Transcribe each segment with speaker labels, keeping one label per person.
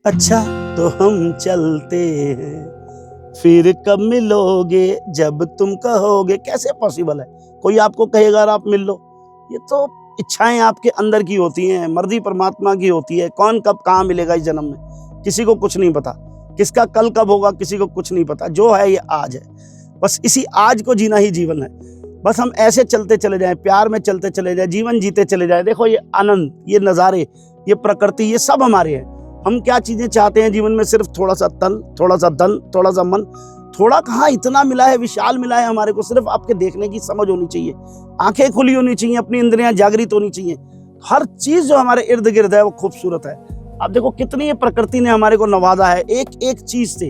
Speaker 1: अच्छा तो हम चलते हैं, फिर कब मिलोगे जब तुम कहोगे। कैसे पॉसिबल है कोई आपको कहेगा और आप मिल लो? ये तो इच्छाएं आपके अंदर की होती हैं, मर्जी परमात्मा की होती है। कौन कब कहाँ मिलेगा इस जन्म में किसी को कुछ नहीं पता, किसका कल कब होगा किसी को कुछ नहीं पता। जो है ये आज है, बस इसी आज को जीना ही जीवन है। बस हम ऐसे चलते चले जाएं, प्यार में चलते चले जाएं, जीवन जीते चले जाएं। देखो ये आनंद, ये नज़ारे, ये प्रकृति, ये सब हमारे हैं। हम क्या चीज़ें चाहते हैं जीवन में? सिर्फ थोड़ा सा तन, थोड़ा सा धन, थोड़ा सा मन। थोड़ा कहाँ, इतना मिला है, विशाल मिला है हमारे को। सिर्फ आपके देखने की समझ होनी चाहिए, आंखें खुली होनी चाहिए, अपनी इंद्रियां जागृत होनी चाहिए। हर चीज़ जो हमारे इर्द गिर्द है वो खूबसूरत है। आप देखो कितनी ये प्रकृति ने हमारे को नवाजा है एक एक चीज़ से।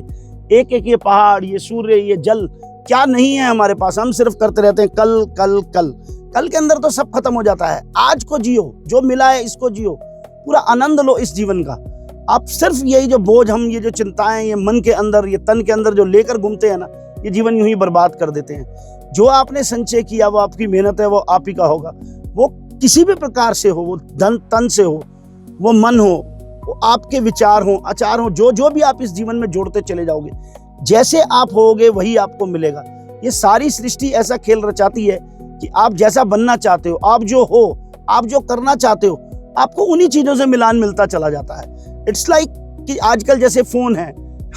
Speaker 1: एक एक ये पहाड़, ये सूर्य, ये जल, क्या नहीं है हमारे पास। हम सिर्फ करते रहते हैं कल कल कल। कल के अंदर तो सब खत्म हो जाता है। आज को जियो, जो मिला है इसको जियो, पूरा आनंद लो इस जीवन का। आप सिर्फ यही जो बोझ, हम ये जो चिंताएं, ये मन के अंदर, ये तन के अंदर जो लेकर घूमते हैं ना, ये जीवन यूं ही बर्बाद कर देते हैं। जो आपने संचय किया, वो आपकी मेहनत है, वो आप ही का होगा। वो किसी भी प्रकार से हो, वो धन तन से हो, वो मन हो, वो आपके विचार हो, आचार हो, जो जो भी आप इस जीवन में जोड़ते चले जाओगे, जैसे आप होगे वही आपको मिलेगा। ये सारी सृष्टि ऐसा खेल रचाती है कि आप जैसा बनना चाहते हो, आप जो हो, आप जो करना चाहते हो, आपको उन्हीं चीजों से मिलान मिलता चला जाता है। इट्स लाइक कि आजकल जैसे फोन है,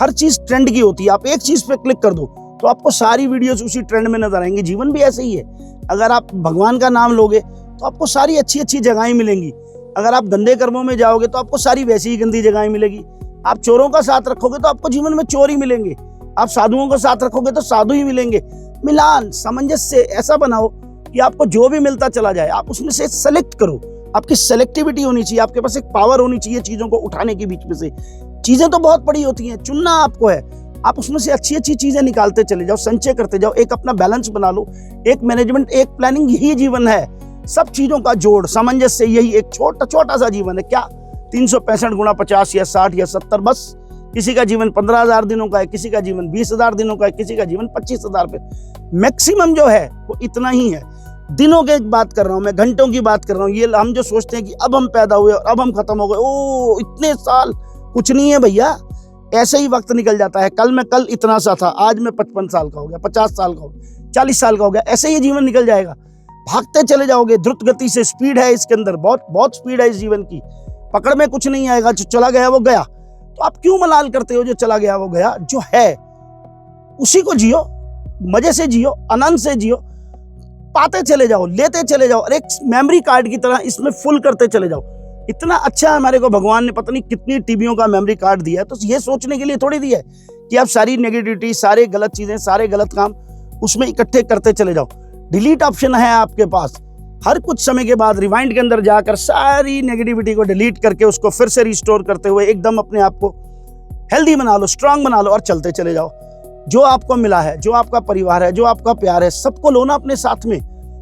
Speaker 1: हर चीज ट्रेंड की होती है। आप एक चीज पे क्लिक कर दो तो आपको सारी वीडियोस उसी ट्रेंड में नजर आएंगी। जीवन भी ऐसे ही है। अगर आप भगवान का नाम लोगे तो आपको सारी अच्छी अच्छी जगहें मिलेंगी। अगर आप गंदे कर्मों में जाओगे तो आपको सारी वैसी ही गंदी जगहें मिलेगी। आप चोरों का साथ रखोगे तो आपको जीवन में चोर ही मिलेंगे। आप साधुओं का साथ रखोगे तो साधु ही मिलेंगे। मिलान, सामंजस्य ऐसा बनाओ कि आपको जो भी मिलता चला जाए, आप उसमें से सेलेक्ट करो। आपकी सेलेक्टिविटी होनी चाहिए, आपके पास एक पावर होनी चाहिए चीजों को उठाने के बीच में से। चीजें तो बहुत पड़ी होती हैं, चुनना आपको है। आप उसमें से अच्छी अच्छी चीजें निकालते चले जाओ, संचय करते जाओ, एक अपना बैलेंस बना लो। एक मैनेजमेंट, एक प्लानिंग, यही जीवन है। सब चीजों का जोड़, सामंजस्य, यही एक छोटा छोटा सा जीवन है। क्या 365 गुणा 50 या 60 या 70, बस। किसी का जीवन 15,000 दिनों का है, किसी का जीवन 20,000 दिनों का है, किसी का जीवन 25,000 पे। मैक्सिमम जो है वो इतना ही है। दिनों की बात कर रहा हूं मैं, घंटों की बात कर रहा हूं। ये हम जो सोचते हैं कि अब हम पैदा हुए और अब हम खत्म हो गए, ओ इतने साल, कुछ नहीं है भैया। ऐसे ही वक्त निकल जाता है। कल मैं कल इतना सा था, आज मैं 55 साल का हो गया, 50 साल का हो गया, 40 साल का हो गया। ऐसे ही जीवन निकल जाएगा। भागते चले जाओगे द्रुत गति से। स्पीड है इसके अंदर, बहुत बहुत स्पीड है इस जीवन की। पकड़ में कुछ नहीं आएगा। जो चला गया वो गया। तो आप क्यों मलाल करते हो? जो चला गया वो गया। जो है उसी को जियो, मजे से जियो, आनंद से जियो, पाते चले जाओ, लेते चले जाओ, और एक मेमोरी कार्ड की तरह इसमें फुल करते चले जाओ। इतना अच्छा हमारे को भगवान ने पता नहीं कितनी टीबियों का मेमोरी कार्ड दिया है। तो ये सोचने के लिए थोड़ी दिया है कि आप सारी नेगेटिविटी, सारे गलत चीजें, सारे गलत काम उसमें इकट्ठे करते चले जाओ। डिलीट ऑप्शन है आपके पास। हर कुछ समय के बाद रिवाइंड के अंदर जाकर सारी नेगेटिविटी को डिलीट करके उसको फिर से रिस्टोर करते हुए एकदम अपने आप को हेल्दी बना लो, स्ट्रांग बना लो, और चलते चले जाओ। जो आपको मिला है, जो आपका परिवार है, जो आपका प्यार है, सबको लो ना अपने साथ में।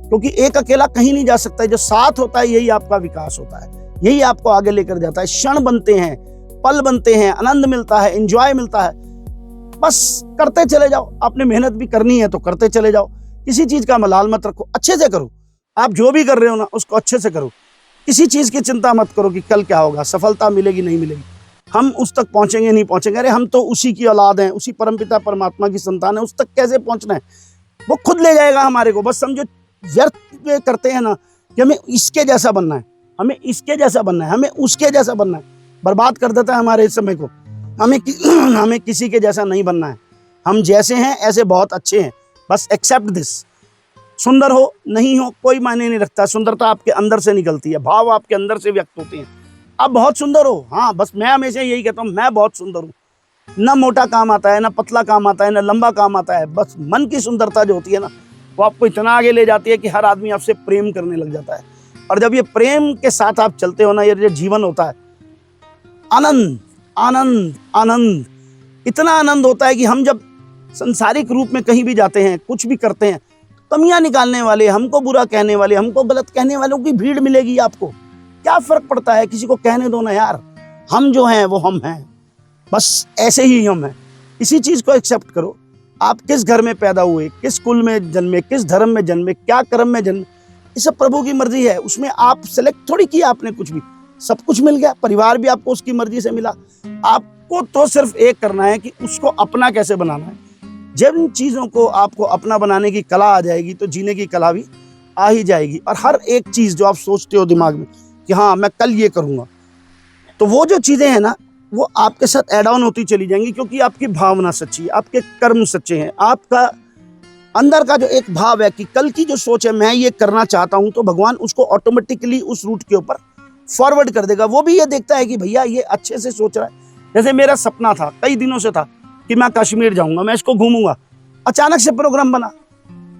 Speaker 1: क्योंकि एक अकेला कहीं नहीं जा सकता है। जो साथ होता है यही आपका विकास होता है, यही आपको आगे लेकर जाता है। क्षण बनते हैं, पल बनते हैं, आनंद मिलता है, एंजॉय मिलता है। बस करते चले जाओ। आपने मेहनत भी करनी है तो करते चले जाओ। किसी चीज का मलाल मत रखो, अच्छे से करो। आप जो भी कर रहे हो ना उसको अच्छे से करो। किसी चीज की चिंता मत करो कि कल क्या होगा, सफलता मिलेगी नहीं मिलेगी, हम उस तक पहुंचेंगे नहीं पहुंचेंगे। अरे हम तो उसी की औलाद हैं, उसी परमपिता परमात्मा की संतान है। उस तक कैसे पहुंचना है वो खुद ले जाएगा हमारे को। बस समझो व्यर्थ करते हैं ना कि हमें इसके जैसा बनना है, हमें इसके जैसा बनना है, हमें उसके जैसा बनना है। बर्बाद कर देता है हमारे इस समय को। हमें किसी के जैसा नहीं बनना है। हम जैसे हैं ऐसे बहुत अच्छे हैं। बस एक्सेप्ट दिस। सुंदर हो नहीं हो कोई मायने नहीं रखता। सुंदरता आपके अंदर से निकलती है, भाव आपके अंदर से व्यक्त होते हैं। आप बहुत सुंदर हो, हाँ, बस मैं हमेशा यही कहता हूँ, मैं बहुत सुंदर हूँ। ना मोटा काम आता है, ना पतला काम आता है, ना लंबा काम आता है। बस मन की सुंदरता जो होती है ना, वो आपको इतना आगे ले जाती है कि हर आदमी आपसे प्रेम करने लग जाता है। और जब ये प्रेम के साथ आप चलते हो ना, ये जो जीवन होता है, आनंद आनंद आनंद, इतना आनंद होता है कि हम जब संसारिक रूप में कहीं भी जाते हैं, कुछ भी करते हैं, कमियां निकालने वाले, हमको बुरा कहने वाले, हमको गलत कहने वालों की भीड़ मिलेगी आपको। क्या फर्क पड़ता है, किसी को कहने दो ना यार। हम जो हैं वो हम हैं, बस ऐसे ही हम हैं। इसी चीज को एक्सेप्ट करो। आप किस घर में पैदा हुए, किस कुल में जन्मे, किस धर्म में जन्मे, क्या कर्म में जन्मे, ये सब प्रभु की मर्जी है। उसमें आप सेलेक्ट थोड़ी किया आपने कुछ भी। सब कुछ मिल गया, परिवार भी आपको उसकी मर्जी से मिला। आपको तो सिर्फ एक करना है कि उसको अपना कैसे बनाना है। जब इन चीज़ों को आपको अपना बनाने की कला आ जाएगी तो जीने की कला भी आ ही जाएगी। और हर एक चीज़ जो आप सोचते हो दिमाग में कि हाँ मैं कल ये करूँगा, तो वो जो चीज़ें हैं ना वो आपके साथ ऐड ऑन होती चली जाएंगी, क्योंकि आपकी भावना सच्ची है, आपके कर्म सच्चे हैं, आपका अंदर का जो एक भाव है कि कल की जो सोच है मैं ये करना चाहता हूँ, तो भगवान उसको ऑटोमेटिकली उस रूट के ऊपर फॉरवर्ड कर देगा। वो भी ये देखता है कि भैया ये अच्छे से सोच रहा है। जैसे मेरा सपना था, कई दिनों से था कि मैं कश्मीर जाऊंगा, मैं इसको घूमूंगा। अचानक से प्रोग्राम बना,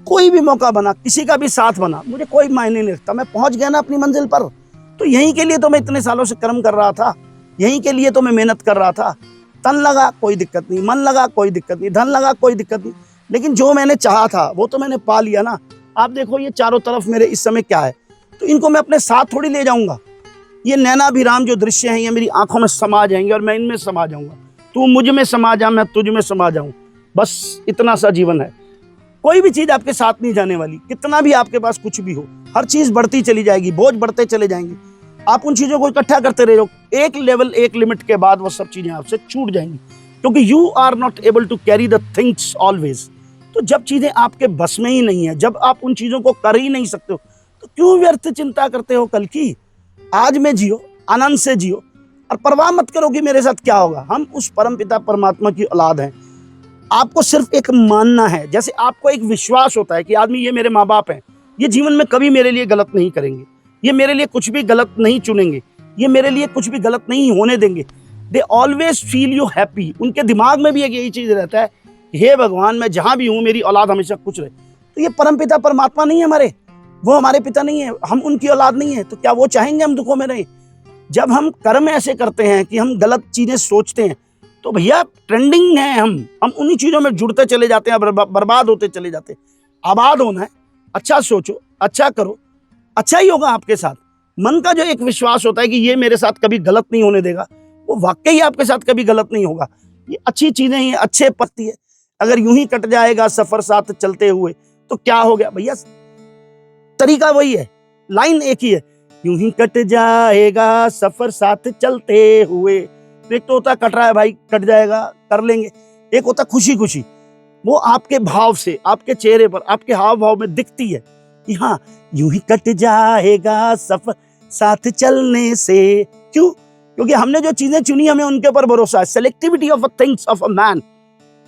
Speaker 1: कोई भी मौका बना, किसी का भी साथ बना, मुझे कोई मायने नहीं रखता, मैं पहुंच गया ना अपनी मंजिल पर। तो यहीं के लिए तो मैं इतने सालों से कर्म कर रहा था, यहीं के लिए तो मैं मेहनत कर रहा था। तन लगा कोई दिक्कत नहीं, मन लगा कोई दिक्कत नहीं, धन लगा कोई दिक्कत नहीं, लेकिन जो मैंने चाहा था वो तो मैंने पा लिया ना। आप देखो ये चारों तरफ मेरे इस समय क्या है, तो इनको मैं अपने साथ थोड़ी ले जाऊंगा। ये नैनाभिराम जो दृश्य हैं ये मेरी आंखों में समा जाएंगे और मैं इनमें समा जाऊंगा। तू मुझ में समा जा, मैं तुझ में समा जाऊं, बस इतना सा जीवन है। कोई भी चीज आपके साथ नहीं जाने वाली, कितना भी आपके पास कुछ भी हो, हर चीज बढ़ती चली जाएगी, बोझ बढ़ते चले जाएंगे। आप उन चीजों को इकट्ठा करते रहो, एक लेवल एक लिमिट के बाद वो सब चीजें आपसे छूट जाएंगी, क्योंकि you are not able to carry the things always. तो जब चीजें आपके बस में ही नहीं है, जब आप उन चीजों को कर ही नहीं सकते हो, तो क्यों व्यर्थ चिंता करते हो कल की। आज में जियो, आनंद से जियो और परवाह मत करो कि मेरे साथ क्या होगा। हम उस परमपिता परमात्मा की औलाद हैं। आपको सिर्फ एक मानना है, जैसे आपको एक विश्वास होता है कि आदमी ये मेरे माँ बाप हैं, ये जीवन में कभी मेरे लिए गलत नहीं करेंगे, ये मेरे लिए कुछ भी गलत नहीं चुनेंगे, ये मेरे लिए कुछ भी गलत नहीं होने देंगे। They always feel you happy. उनके दिमाग में भी एक यही चीज रहता है, हे भगवान मैं जहां भी हूं मेरी औलाद हमेशा खुश रहे। तो ये परमपिता परमात्मा नहीं है हमारे, वो हमारे पिता नहीं है, हम उनकी औलाद नहीं है, तो क्या वो चाहेंगे हम दुखों में रहें। जब हम कर्म ऐसे करते हैं कि हम गलत चीजें सोचते हैं, तो भैया ट्रेंडिंग है, हम उन्हीं चीजों में जुड़ते चले जाते हैं, बर्बाद होते चले जाते हैं। आबाद होना है, अच्छा सोचो, अच्छा करो, अच्छा ही होगा आपके साथ। मन का जो एक विश्वास होता है कि ये मेरे साथ कभी गलत नहीं होने देगा, वो वाकई आपके साथ कभी गलत नहीं होगा। ये अच्छी चीजें ही अच्छे पत्ती है। अगर यूं ही कट जाएगा सफर साथ चलते हुए तो क्या हो गया भैया, तरीका वही है, लाइन एक ही है, यूं ही कट जाएगा सफर साथ चलते हुए। तो एक तो होता कट रहा है भाई, कट जाएगा कर लेंगे, एक होता खुशी खुशी, वो आपके भाव से, आपके चेहरे पर, आपके हाव भाव में दिखती है कि हाँ यूं ही कट जाएगा सफर साथ चलने से। क्यों? क्योंकि हमने जो चीजें चुनी हमें उनके ऊपर भरोसा है। Selectivity of things of a man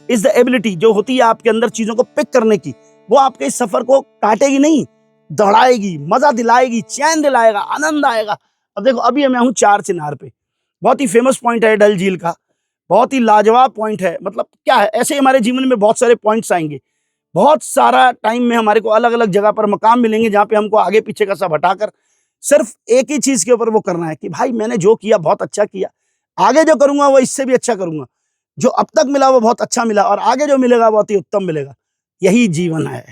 Speaker 1: is the ability, जो होती है आपके अंदर चीजों को पिक करने की, वो आपके इस सफर को काटेगी नहीं, दौड़ाएगी, मजा दिलाएगी, चैन दिलाएगा, आनंद आएगा। अब देखो अभी मैं हूँ चार चिनार पे, बहुत ही फेमस पॉइंट है डल झील का, बहुत ही लाजवाब पॉइंट है। मतलब क्या है, ऐसे हमारे जीवन में बहुत सारे पॉइंट्स आएंगे, बहुत सारा टाइम में हमारे को अलग अलग जगह पर मकाम मिलेंगे जहाँ पे हमको आगे पीछे का सब हटाकर सिर्फ एक ही चीज के ऊपर वो करना है कि भाई मैंने जो किया बहुत अच्छा किया, आगे जो करूंगा वो इससे भी अच्छा करूंगा, जो अब तक मिला वो बहुत अच्छा मिला और आगे जो मिलेगा बहुत ही उत्तम मिलेगा। यही जीवन है।